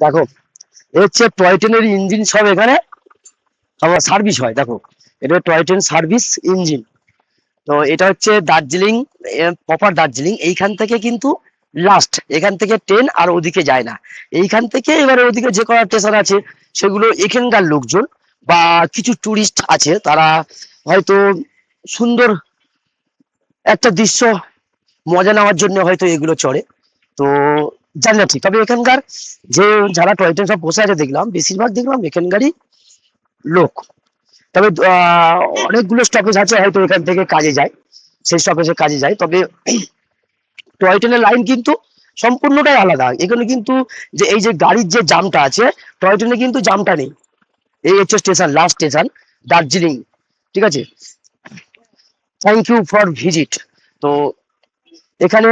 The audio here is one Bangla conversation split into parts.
দেখো, এ হচ্ছে টয় ট্রেনের ইঞ্জিন সব এখানে আমার সার্ভিস হয়। দেখো, এটা টয় ট্রেন সার্ভিস ইঞ্জিন। তো এটা হচ্ছে দার্জিলিং, প্রপার দার্জিলিং। এইখান থেকে কিন্তু লাস্ট, এখান থেকে ট্রেন আর ওদিকে যায় না। এইখান থেকে এবারে ওদিকে যে কটা স্টেশন আছে সেগুলো এখানকার লোকজন বা কিছু টুরিস্ট আছে, তারা হয়তো সুন্দর একটা দৃশ্য মজা নেওয়ার জন্য হয়তো এগুলো চড়ে। তো জানি না ঠিক, তবে এখানকার যে যারা টয় ট্রেন সব বসে আছে দেখলাম, বেশিরভাগ দেখলাম এখানকারই লোক। তবে অনেকগুলো স্টপেজ আছে হয়তো এখান থেকে কাজে যায়, সেই স্টপেজে কাজে যায়। তবে টয় ট্রেনের লাইন কিন্তু সম্পূর্ণটাই আলাদা। এখানে কিন্তু যে এই যে গাড়ির যে জামটা আছে, টয় ট্রেনে কিন্তু জামটা নেই। এই হচ্ছে স্টেশন, লাস্ট স্টেশন দার্জিলিং। ঠিক আছে, থ্যাংক ইউ ফর ভিজিট। তো এখানে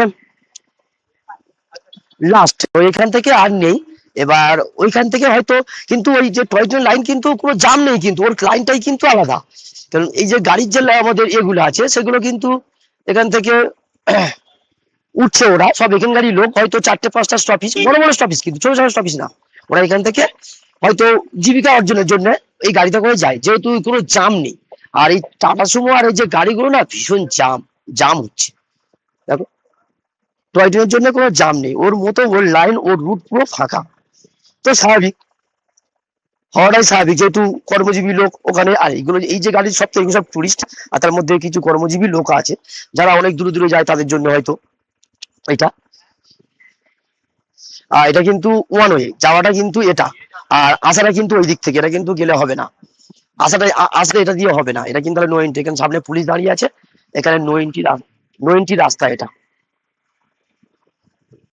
লাস্ট, ওইখান থেকে আর নেই। এবার ওইখান থেকে হয়তো, কিন্তু ওই যে টয় ট্রেন লাইন কিন্তু কোনো জাম নেই, কিন্তু ওর লাইনটাই কিন্তু আলাদা। কারণ এই যে গাড়ির যে আমাদের এগুলো আছে সেগুলো কিন্তু এখান থেকে উঠছে, ওরা সব এখানকারই লোক, হয়তো 4টে 5টা স্টপিস, বড় বড় স্টপিস, কিন্তু ছোট ছোট স্টপিস না। ওরা এখান থেকে হয়তো জীবিকা অর্জনের জন্য এই গাড়িতে করে যায়, যেহেতু কোনো জাম নেই। আর এই টাটা সুমো আর এই যে গাড়িগুলো না, ভীষণ জাম, জাম হচ্ছে। দেখো, টয় ট্রেনের জন্য কোনো জাম নেই, ওর মতো ওর লাইন, ওর রুট পুরো ফাঁকা। তো স্বাভাবিক, হওয়াটাই স্বাভাবিক, যেহেতু কর্মজীবী লোক ওখানে। আর এইগুলো, এই যে গাড়ির সব তো এগুলো সব টুরিস্ট, আর তার মধ্যে কিছু কর্মজীবী লোক আছে যারা অনেক দূরে দূরে যায়, তাদের জন্য হয়তো এটা। এটা কিন্তু ওয়ান ওয়ে, যাওয়াটা কিন্তু এটা, আর আসাটা কিন্তু ওই দিক থেকে, এটা কিন্তু গেলে হবে না। আসলে এটা দিয়ে হবে না, এটা কিন্তু নো এন্ট্রি। এখানে সামনে পুলিশ দাঁড়িয়ে আছে, এখানে নো এন্ট্রি, নো এন্ট্রি রাস্তা এটা।